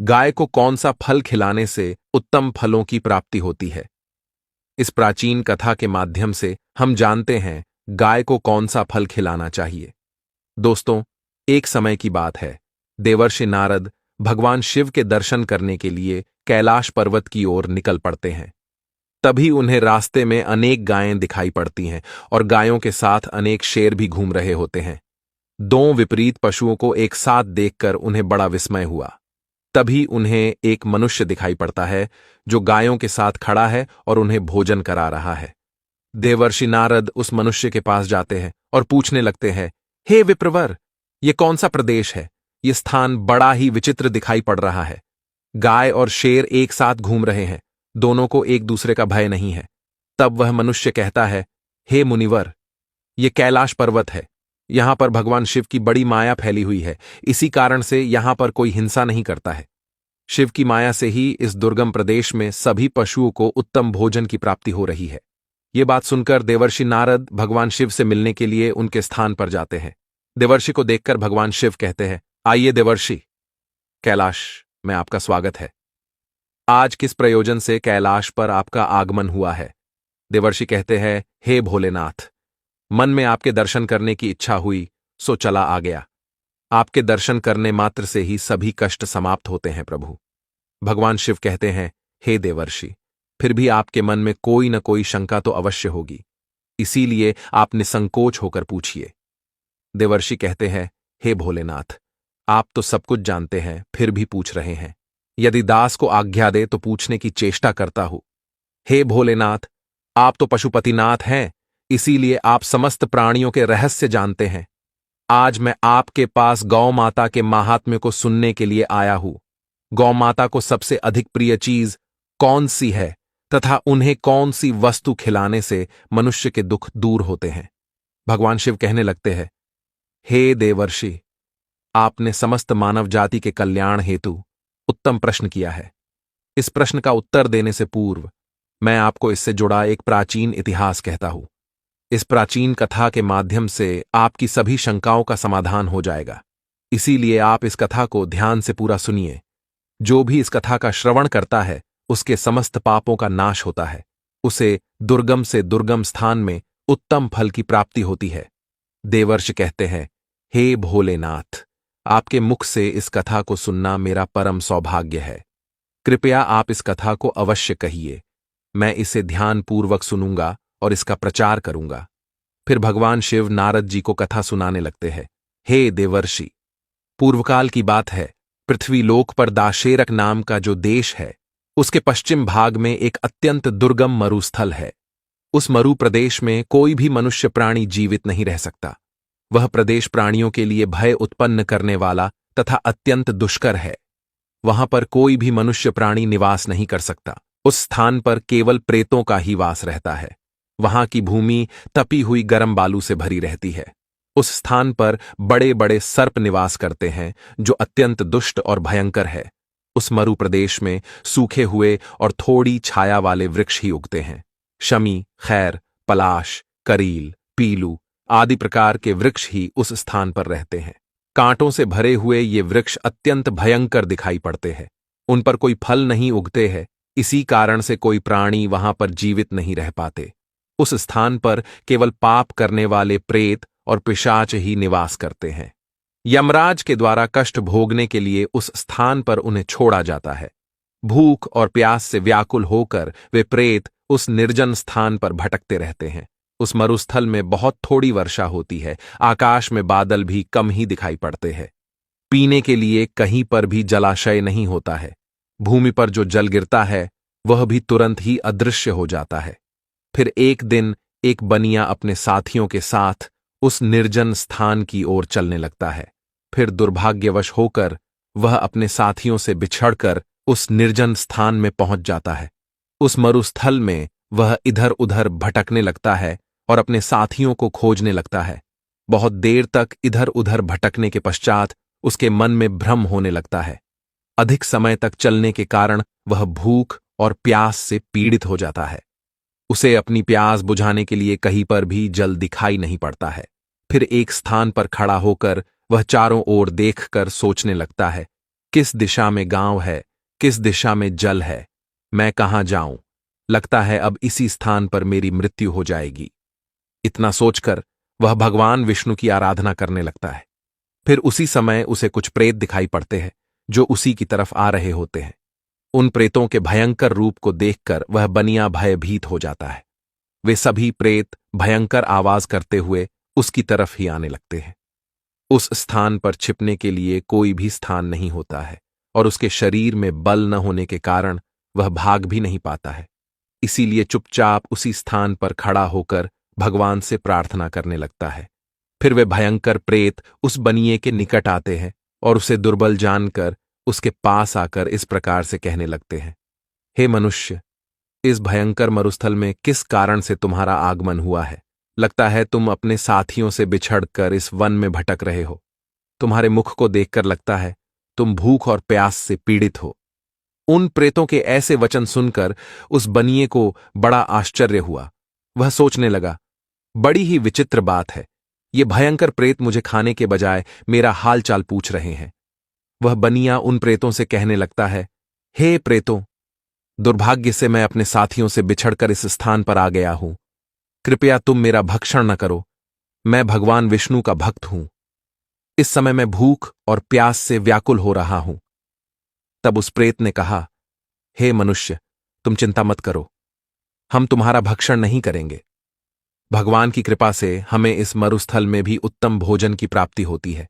गाय को कौन सा फल खिलाने से उत्तम फलों की प्राप्ति होती है। इस प्राचीन कथा के माध्यम से हम जानते हैं गाय को कौन सा फल खिलाना चाहिए। दोस्तों, एक समय की बात है, देवर्षि नारद भगवान शिव के दर्शन करने के लिए कैलाश पर्वत की ओर निकल पड़ते हैं। तभी उन्हें रास्ते में अनेक गायें दिखाई पड़ती हैं और गायों के साथ अनेक शेर भी घूम रहे होते हैं। दो विपरीत पशुओं को एक साथ देखकर उन्हें बड़ा विस्मय हुआ। तभी उन्हें एक मनुष्य दिखाई पड़ता है जो गायों के साथ खड़ा है और उन्हें भोजन करा रहा है। देवर्षि नारद उस मनुष्य के पास जाते हैं और पूछने लगते हैं, हे विप्रवर, ये कौन सा प्रदेश है? ये स्थान बड़ा ही विचित्र दिखाई पड़ रहा है। गाय और शेर एक साथ घूम रहे हैं, दोनों को एक दूसरे का भय नहीं है। तब वह मनुष्य कहता है, हे मुनिवर, ये कैलाश पर्वत है। यहां पर भगवान शिव की बड़ी माया फैली हुई है, इसी कारण से यहां पर कोई हिंसा नहीं करता है। शिव की माया से ही इस दुर्गम प्रदेश में सभी पशुओं को उत्तम भोजन की प्राप्ति हो रही है। ये बात सुनकर देवर्षि नारद भगवान शिव से मिलने के लिए उनके स्थान पर जाते हैं। देवर्षि को देखकर भगवान शिव कहते हैं, आइए देवर्षि, कैलाश में आपका स्वागत है। आज किस प्रयोजन से कैलाश पर आपका आगमन हुआ है? देवर्षि कहते हैं, हे भोलेनाथ, मन में आपके दर्शन करने की इच्छा हुई, सो चला आ गया। आपके दर्शन करने मात्र से ही सभी कष्ट समाप्त होते हैं प्रभु। भगवान शिव कहते हैं, हे देवर्षि, फिर भी आपके मन में कोई न कोई शंका तो अवश्य होगी, इसीलिए आप निसंकोच होकर पूछिए। देवर्षि कहते हैं, हे भोलेनाथ, आप तो सब कुछ जानते हैं, फिर भी पूछ रहे हैं। यदि दास को आज्ञा दे तो पूछने की चेष्टा करता हूं। हे भोलेनाथ, आप तो पशुपतिनाथ हैं, इसीलिए आप समस्त प्राणियों के रहस्य जानते हैं। आज मैं आपके पास गौ माता के महात्म्य को सुनने के लिए आया हूं। गौ माता को सबसे अधिक प्रिय चीज कौन सी है तथा उन्हें कौन सी वस्तु खिलाने से मनुष्य के दुख दूर होते हैं? भगवान शिव कहने लगते हैं, हे देवर्षि, आपने समस्त मानव जाति के कल्याण हेतु उत्तम प्रश्न किया है। इस प्रश्न का उत्तर देने से पूर्व मैं आपको इससे जुड़ा एक प्राचीन इतिहास कहता हूं। इस प्राचीन कथा के माध्यम से आपकी सभी शंकाओं का समाधान हो जाएगा, इसीलिए आप इस कथा को ध्यान से पूरा सुनिए। जो भी इस कथा का श्रवण करता है उसके समस्त पापों का नाश होता है, उसे दुर्गम से दुर्गम स्थान में उत्तम फल की प्राप्ति होती है। देवर्षि कहते हैं, हे भोलेनाथ, आपके मुख से इस कथा को सुनना मेरा परम सौभाग्य है। कृपया आप इस कथा को अवश्य कहिए। मैं इसे ध्यानपूर्वक सुनूंगा और इसका प्रचार करूंगा। फिर भगवान शिव नारद जी को कथा सुनाने लगते हैं। हे देवर्षि, पूर्वकाल की बात है, पृथ्वीलोक पर दाशेरक नाम का जो देश है, उसके पश्चिम भाग में एक अत्यंत दुर्गम मरुस्थल है। उस मरु प्रदेश में कोई भी मनुष्य प्राणी जीवित नहीं रह सकता। वह प्रदेश प्राणियों के लिए भय उत्पन्न करने वाला तथा अत्यंत दुष्कर है। वहां पर कोई भी मनुष्य प्राणी निवास नहीं कर सकता। उस स्थान पर केवल प्रेतों का ही वास रहता है। वहां की भूमि तपी हुई गर्म बालू से भरी रहती है। उस स्थान पर बड़े बड़े सर्प निवास करते हैं जो अत्यंत दुष्ट और भयंकर है। उस मरु प्रदेश में सूखे हुए और थोड़ी छाया वाले वृक्ष ही उगते हैं। शमी, खैर, पलाश, करील, पीलू आदि प्रकार के वृक्ष ही उस स्थान पर रहते हैं। कांटों से भरे हुए ये वृक्ष अत्यंत भयंकर दिखाई पड़ते हैं। उन पर कोई फल नहीं उगते हैं, इसी कारण से कोई प्राणी वहां पर जीवित नहीं रह पाते। उस स्थान पर केवल पाप करने वाले प्रेत और पिशाच ही निवास करते हैं। यमराज के द्वारा कष्ट भोगने के लिए उस स्थान पर उन्हें छोड़ा जाता है। भूख और प्यास से व्याकुल होकर वे प्रेत उस निर्जन स्थान पर भटकते रहते हैं। उस मरुस्थल में बहुत थोड़ी वर्षा होती है, आकाश में बादल भी कम ही दिखाई पड़ते हैं। पीने के लिए कहीं पर भी जलाशय नहीं होता है। भूमि पर जो जल गिरता है वह भी तुरंत ही अदृश्य हो जाता है। फिर एक दिन एक बनिया अपने साथियों के साथ उस निर्जन स्थान की ओर चलने लगता है। फिर दुर्भाग्यवश होकर वह अपने साथियों से बिछड़कर उस निर्जन स्थान में पहुंच जाता है। उस मरुस्थल में वह इधर उधर भटकने लगता है और अपने साथियों को खोजने लगता है। बहुत देर तक इधर उधर भटकने के पश्चात उसके मन में भ्रम होने लगता है। अधिक समय तक चलने के कारण वह भूख और प्यास से पीड़ित हो जाता है। उसे अपनी प्यास बुझाने के लिए कहीं पर भी जल दिखाई नहीं पड़ता है। फिर एक स्थान पर खड़ा होकर वह चारों ओर देखकर सोचने लगता है, किस दिशा में गांव है, किस दिशा में जल है, मैं कहां जाऊं? लगता है अब इसी स्थान पर मेरी मृत्यु हो जाएगी। इतना सोचकर वह भगवान विष्णु की आराधना करने लगता है। फिर उसी समय उसे कुछ प्रेत दिखाई पड़ते हैं जो उसी की तरफ आ रहे होते हैं। उन प्रेतों के भयंकर रूप को देखकर वह बनिया भयभीत हो जाता है। वे सभी प्रेत भयंकर आवाज करते हुए उसकी तरफ ही आने लगते हैं। उस स्थान पर छिपने के लिए कोई भी स्थान नहीं होता है और उसके शरीर में बल न होने के कारण वह भाग भी नहीं पाता है। इसीलिए चुपचाप उसी स्थान पर खड़ा होकर भगवान से प्रार्थना करने लगता है। फिर वे भयंकर प्रेत उस बनिए के निकट आते हैं और उसे दुर्बल जानकर उसके पास आकर इस प्रकार से कहने लगते हैं, हे मनुष्य, इस भयंकर मरुस्थल में किस कारण से तुम्हारा आगमन हुआ है? लगता है तुम अपने साथियों से बिछड़कर इस वन में भटक रहे हो। तुम्हारे मुख को देखकर लगता है तुम भूख और प्यास से पीड़ित हो। उन प्रेतों के ऐसे वचन सुनकर उस बनिए को बड़ा आश्चर्य हुआ। वह सोचने लगा, बड़ी ही विचित्र बात है, ये भयंकर प्रेत मुझे खाने के बजाय मेरा हाल चाल पूछ रहे हैं। वह बनिया उन प्रेतों से कहने लगता है, हे प्रेतों, दुर्भाग्य से मैं अपने साथियों से बिछड़कर इस स्थान पर आ गया हूं। कृपया तुम मेरा भक्षण न करो। मैं भगवान विष्णु का भक्त हूं। इस समय मैं भूख और प्यास से व्याकुल हो रहा हूं। तब उस प्रेत ने कहा, हे मनुष्य, तुम चिंता मत करो, हम तुम्हारा भक्षण नहीं करेंगे। भगवान की कृपा से हमें इस मरुस्थल में भी उत्तम भोजन की प्राप्ति होती है।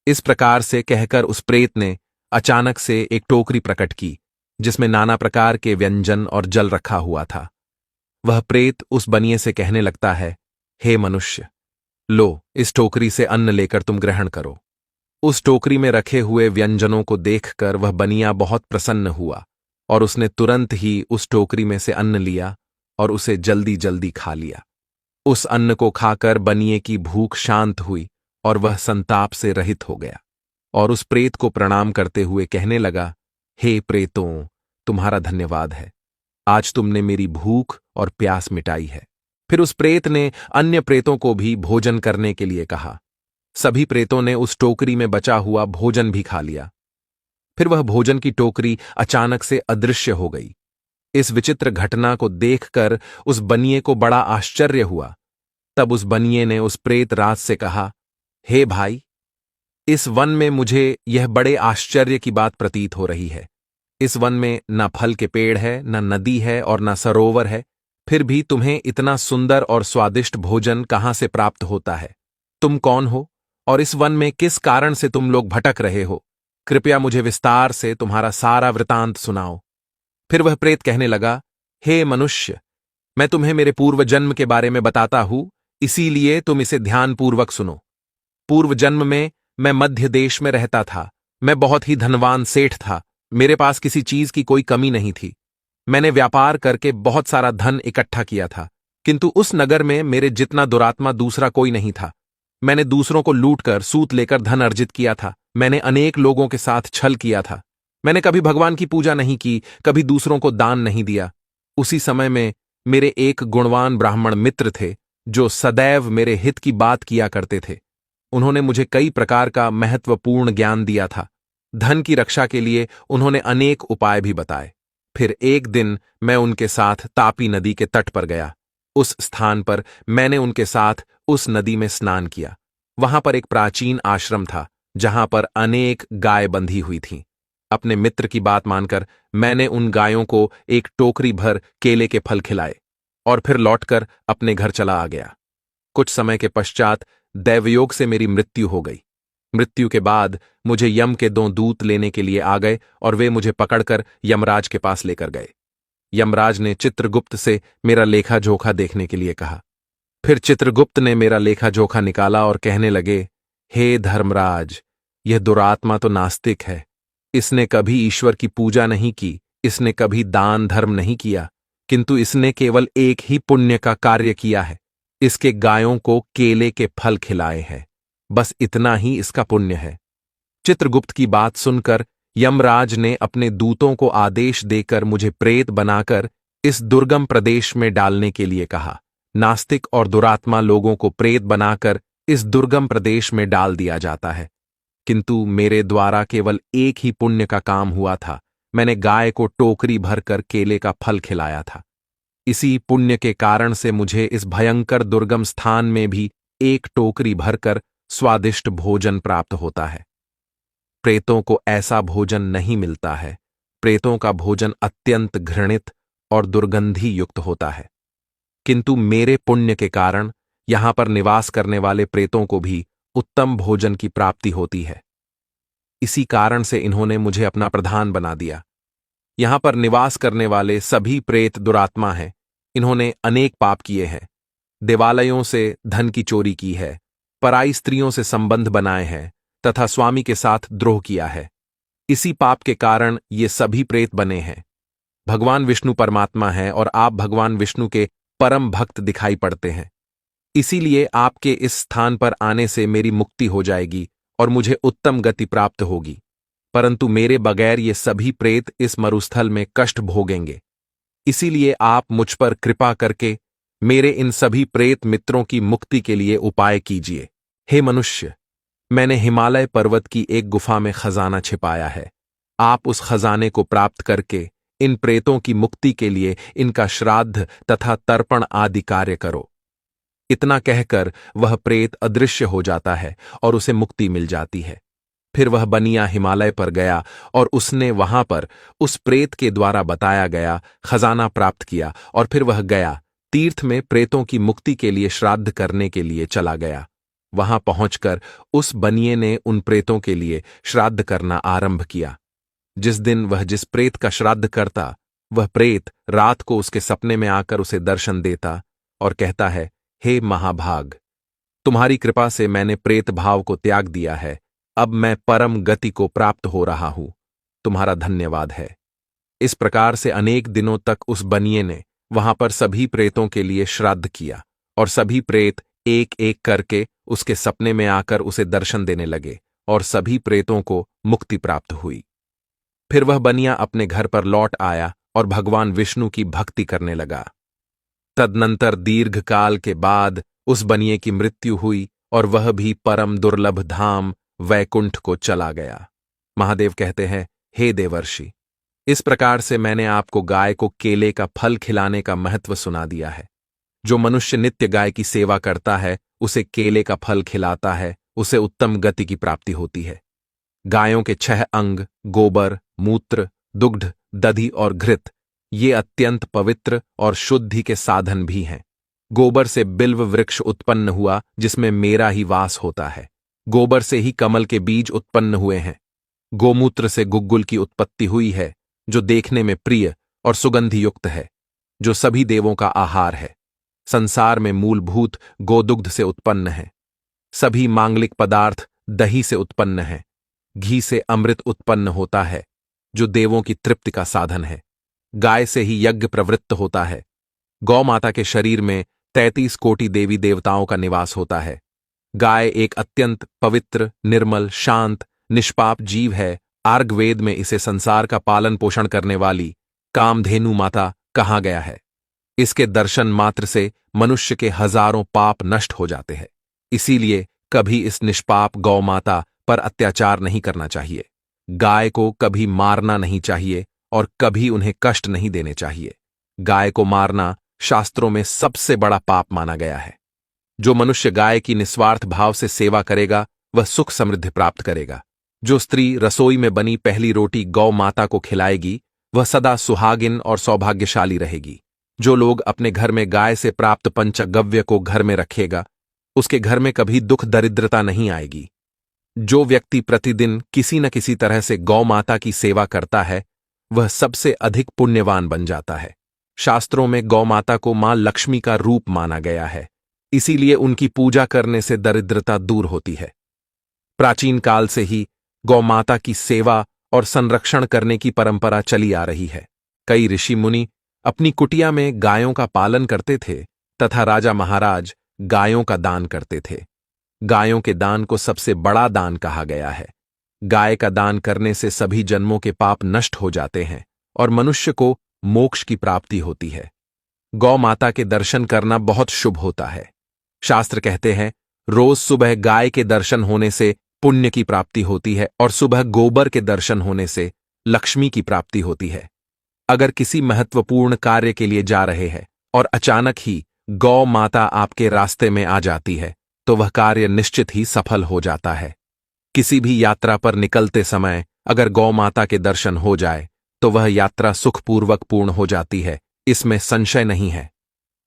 इस प्रकार से कहकर उस प्रेत ने अचानक से एक टोकरी प्रकट की जिसमें नाना प्रकार के व्यंजन और जल रखा हुआ था। वह प्रेत उस बनिए से कहने लगता है, हे मनुष्य, लो, इस टोकरी से अन्न लेकर तुम ग्रहण करो। उस टोकरी में रखे हुए व्यंजनों को देखकर वह बनिया बहुत प्रसन्न हुआ और उसने तुरंत ही उस टोकरी में से अन्न लिया और उसे जल्दी जल्दी खा लिया। उस अन्न को खाकर बनिए की भूख शांत हुई और वह संताप से रहित हो गया और उस प्रेत को प्रणाम करते हुए कहने लगा, हे प्रेतों, तुम्हारा धन्यवाद है। आज तुमने मेरी भूख और प्यास मिटाई है। फिर उस प्रेत ने अन्य प्रेतों को भी भोजन करने के लिए कहा। सभी प्रेतों ने उस टोकरी में बचा हुआ भोजन भी खा लिया। फिर वह भोजन की टोकरी अचानक से अदृश्य हो गई। इस विचित्र घटना को देखकर उस बनिए को बड़ा आश्चर्य हुआ। तब उस बनिए ने उस प्रेत राज से कहा, हे भाई, इस वन में मुझे यह बड़े आश्चर्य की बात प्रतीत हो रही है। इस वन में न फल के पेड़ है, न नदी है और न सरोवर है, फिर भी तुम्हें इतना सुंदर और स्वादिष्ट भोजन कहां से प्राप्त होता है? तुम कौन हो और इस वन में किस कारण से तुम लोग भटक रहे हो? कृपया मुझे विस्तार से तुम्हारा सारा वृतांत सुनाओ। फिर वह प्रेत कहने लगा, हे मनुष्य, मैं तुम्हें मेरे पूर्व जन्म के बारे में बताता हूं, इसीलिए तुम इसे ध्यानपूर्वक सुनो। पूर्व जन्म में मैं मध्य देश में रहता था। मैं बहुत ही धनवान सेठ था। मेरे पास किसी चीज की कोई कमी नहीं थी। मैंने व्यापार करके बहुत सारा धन इकट्ठा किया था, किंतु उस नगर में मेरे जितना दुरात्मा दूसरा कोई नहीं था। मैंने दूसरों को लूटकर सूत लेकर धन अर्जित किया था। मैंने अनेक लोगों के साथ छल किया था। मैंने कभी भगवान की पूजा नहीं की, कभी दूसरों को दान नहीं दिया। उसी समय में मेरे एक गुणवान ब्राह्मण मित्र थे जो सदैव मेरे हित की बात किया करते थे। उन्होंने मुझे कई प्रकार का महत्वपूर्ण ज्ञान दिया था। धन की रक्षा के लिए उन्होंने अनेक उपाय भी बताए। फिर एक दिन मैं उनके साथ तापी नदी के तट पर गया। उस स्थान पर मैंने उनके साथ उस नदी में स्नान किया। वहां पर एक प्राचीन आश्रम था जहां पर अनेक गाय बंधी हुई थीं। अपने मित्र की बात मानकर मैंने उन गायों को एक टोकरी भर केले के फल खिलाए और फिर लौटकर अपने घर चला आ गया। कुछ समय के पश्चात दैवयोग से मेरी मृत्यु हो गई। मृत्यु के बाद मुझे यम के 2 दूत लेने के लिए आ गए और वे मुझे पकड़कर यमराज के पास लेकर गए। यमराज ने चित्रगुप्त से मेरा लेखा जोखा देखने के लिए कहा। फिर चित्रगुप्त ने मेरा लेखा जोखा निकाला और कहने लगे, हे धर्मराज, यह दुरात्मा तो नास्तिक है। इसने कभी ईश्वर की पूजा नहीं की, इसने कभी दान धर्म नहीं किया, किंतु इसने केवल एक ही पुण्य का कार्य किया है। इसके गायों को केले के फल खिलाए हैं। बस इतना ही इसका पुण्य है। चित्रगुप्त की बात सुनकर यमराज ने अपने दूतों को आदेश देकर मुझे प्रेत बनाकर इस दुर्गम प्रदेश में डालने के लिए कहा। नास्तिक और दुरात्मा लोगों को प्रेत बनाकर इस दुर्गम प्रदेश में डाल दिया जाता है। किंतु मेरे द्वारा केवल एक ही पुण्य का काम हुआ था। मैंने गाय को टोकरी भरकर केले का फल खिलाया था। इसी पुण्य के कारण से मुझे इस भयंकर दुर्गम स्थान में भी एक टोकरी भरकर स्वादिष्ट भोजन प्राप्त होता है। प्रेतों को ऐसा भोजन नहीं मिलता है। प्रेतों का भोजन अत्यंत घृणित और दुर्गंधी युक्त होता है। किंतु मेरे पुण्य के कारण यहां पर निवास करने वाले प्रेतों को भी उत्तम भोजन की प्राप्ति होती है। इसी कारण से इन्होंने मुझे अपना प्रधान बना दिया। यहां पर निवास करने वाले सभी प्रेत दुरात्मा हैं। इन्होंने अनेक पाप किए हैं। देवालयों से धन की चोरी की है, पराई स्त्रियों से संबंध बनाए हैं तथा स्वामी के साथ द्रोह किया है। इसी पाप के कारण ये सभी प्रेत बने हैं। भगवान विष्णु परमात्मा हैं और आप भगवान विष्णु के परम भक्त दिखाई पड़ते हैं। इसीलिए आपके इस स्थान पर आने से मेरी मुक्ति हो जाएगी और मुझे उत्तम गति प्राप्त होगी। परंतु मेरे बगैर ये सभी प्रेत इस मरुस्थल में कष्ट भोगेंगे। इसीलिए आप मुझ पर कृपा करके मेरे इन सभी प्रेत मित्रों की मुक्ति के लिए उपाय कीजिए। हे मनुष्य, मैंने हिमालय पर्वत की एक गुफा में खजाना छिपाया है। आप उस खजाने को प्राप्त करके इन प्रेतों की मुक्ति के लिए इनका श्राद्ध तथा तर्पण आदि कार्य करो। इतना कहकर वह प्रेत अदृश्य हो जाता है और उसे मुक्ति मिल जाती है। फिर वह बनिया हिमालय पर गया और उसने वहां पर उस प्रेत के द्वारा बताया गया खजाना प्राप्त किया और फिर वह गया तीर्थ में प्रेतों की मुक्ति के लिए श्राद्ध करने के लिए चला गया। वहां पहुंचकर उस बनिए ने उन प्रेतों के लिए श्राद्ध करना आरंभ किया। जिस दिन वह जिस प्रेत का श्राद्ध करता, वह प्रेत रात को उसके सपने में आकर उसे दर्शन देता और कहता है, हे महाभाग, तुम्हारी कृपा से मैंने प्रेत भाव को त्याग दिया है। अब मैं परम गति को प्राप्त हो रहा हूं। तुम्हारा धन्यवाद है। इस प्रकार से अनेक दिनों तक उस बनिए ने वहां पर सभी प्रेतों के लिए श्राद्ध किया और सभी प्रेत एक एक करके उसके सपने में आकर उसे दर्शन देने लगे और सभी प्रेतों को मुक्ति प्राप्त हुई। फिर वह बनिया अपने घर पर लौट आया और भगवान विष्णु की भक्ति करने लगा। तदनंतर दीर्घ काल के बाद उस बनिए की मृत्यु हुई और वह भी परम दुर्लभ धाम वैकुंठ को चला गया। महादेव कहते हैं, हे देवर्षि, इस प्रकार से मैंने आपको गाय को केले का फल खिलाने का महत्व सुना दिया है। जो मनुष्य नित्य गाय की सेवा करता है, उसे केले का फल खिलाता है, उसे उत्तम गति की प्राप्ति होती है। गायों के 6 अंग गोबर, मूत्र, दुग्ध, दधि और घृत ये अत्यंत पवित्र और शुद्धि के साधन भी हैं। गोबर से बिल्व वृक्ष उत्पन्न हुआ जिसमें मेरा ही वास होता है। गोबर से ही कमल के बीज उत्पन्न हुए हैं। गोमूत्र से गुग्गुल की उत्पत्ति हुई है जो देखने में प्रिय और सुगंधि युक्त है, जो सभी देवों का आहार है। संसार में मूलभूत गोदुग्ध से उत्पन्न है। सभी मांगलिक पदार्थ दही से उत्पन्न हैं। घी से अमृत उत्पन्न होता है जो देवों की तृप्ति का साधन है। गाय से ही यज्ञ प्रवृत्त होता है। गौ माता के शरीर में 33 कोटि देवी देवताओं का निवास होता है। गाय एक अत्यंत पवित्र, निर्मल, शांत, निष्पाप जीव है। आर्गवेद में इसे संसार का पालन पोषण करने वाली कामधेनु माता कहा गया है। इसके दर्शन मात्र से मनुष्य के हजारों पाप नष्ट हो जाते हैं। इसीलिए कभी इस निष्पाप गौ माता पर अत्याचार नहीं करना चाहिए। गाय को कभी मारना नहीं चाहिए और कभी उन्हें कष्ट नहीं देने चाहिए। गाय को मारना शास्त्रों में सबसे बड़ा पाप माना गया है। जो मनुष्य गाय की निस्वार्थ भाव से सेवा करेगा वह सुख समृद्धि प्राप्त करेगा। जो स्त्री रसोई में बनी पहली रोटी गौ माता को खिलाएगी वह सदा सुहागिन और सौभाग्यशाली रहेगी। जो लोग अपने घर में गाय से प्राप्त पंचगव्य को घर में रखेगा उसके घर में कभी दुख दरिद्रता नहीं आएगी। जो व्यक्ति प्रतिदिन किसी न किसी तरह से गौ माता की सेवा करता है वह सबसे अधिक पुण्यवान बन जाता है। शास्त्रों में गौ माता को मां लक्ष्मी का रूप माना गया है। इसीलिए उनकी पूजा करने से दरिद्रता दूर होती है। प्राचीन काल से ही गौ माता की सेवा और संरक्षण करने की परंपरा चली आ रही है। कई ऋषि मुनि अपनी कुटिया में गायों का पालन करते थे तथा राजा महाराज गायों का दान करते थे। गायों के दान को सबसे बड़ा दान कहा गया है। गाय का दान करने से सभी जन्मों के पाप नष्ट हो जाते हैं और मनुष्य को मोक्ष की प्राप्ति होती है। गौ माता के दर्शन करना बहुत शुभ होता है। शास्त्र कहते हैं, रोज सुबह गाय के दर्शन होने से पुण्य की प्राप्ति होती है और सुबह गोबर के दर्शन होने से लक्ष्मी की प्राप्ति होती है। अगर किसी महत्वपूर्ण कार्य के लिए जा रहे हैं और अचानक ही गौ माता आपके रास्ते में आ जाती है तो वह कार्य निश्चित ही सफल हो जाता है। किसी भी यात्रा पर निकलते समय अगर गौ माता के दर्शन हो जाए तो वह यात्रा सुखपूर्वक पूर्ण हो जाती है, इसमें संशय नहीं है।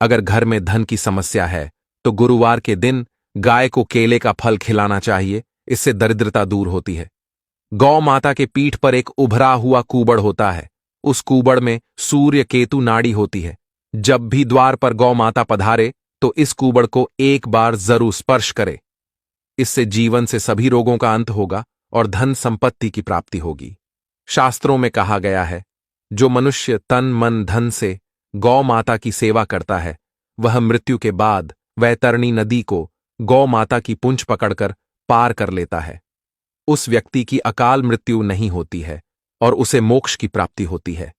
अगर घर में धन की समस्या है तो गुरुवार के दिन गाय को केले का फल खिलाना चाहिए, इससे दरिद्रता दूर होती है। गौ माता के पीठ पर एक उभरा हुआ कूबड़ होता है, उस कूबड़ में सूर्य केतु नाड़ी होती है। जब भी द्वार पर गौ माता पधारे तो इस कूबड़ को एक बार जरूर स्पर्श करे, इससे जीवन से सभी रोगों का अंत होगा और धन संपत्ति की प्राप्ति होगी। शास्त्रों में कहा गया है, जो मनुष्य तन मन धन से गौ माता की सेवा करता है वह मृत्यु के बाद वैतरणी नदी को गौ माता की पूंछ पकड़कर पार कर लेता है। उस व्यक्ति की अकाल मृत्यु नहीं होती है और उसे मोक्ष की प्राप्ति होती है।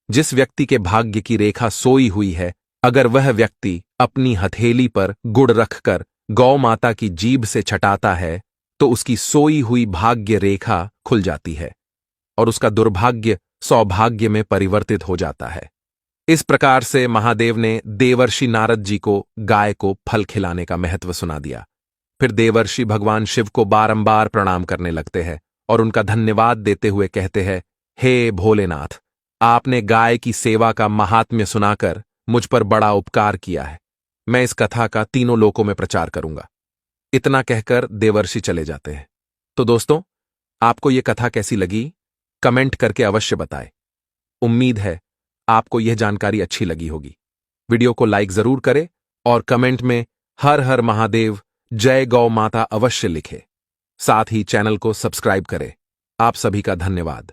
जिस व्यक्ति के भाग्य की रेखा सोई हुई है, अगर वह व्यक्ति अपनी हथेली पर गुड़ रखकर गौ माता की जीभ से छटाता है तो उसकी सोई हुई भाग्य रेखा खुल जाती है और उसका दुर्भाग्य सौभाग्य में परिवर्तित हो जाता है। इस प्रकार से महादेव ने देवर्षि नारद जी को गाय को फल खिलाने का महत्व सुना दिया। फिर देवर्षि भगवान शिव को बारंबार प्रणाम करने लगते हैं और उनका धन्यवाद देते हुए कहते हैं, हे भोलेनाथ, आपने गाय की सेवा का महात्म्य सुनाकर मुझ पर बड़ा उपकार किया है। मैं इस कथा का तीनों लोकों में प्रचार करूंगा। इतना कहकर देवर्षि चले जाते हैं। तो दोस्तों, आपको यह कथा कैसी लगी कमेंट करके अवश्य बताएं। उम्मीद है आपको यह जानकारी अच्छी लगी होगी। वीडियो को लाइक जरूर करें और कमेंट में हर हर महादेव जय गौ माता अवश्य लिखें। साथ ही चैनल को सब्सक्राइब करें। आप सभी का धन्यवाद।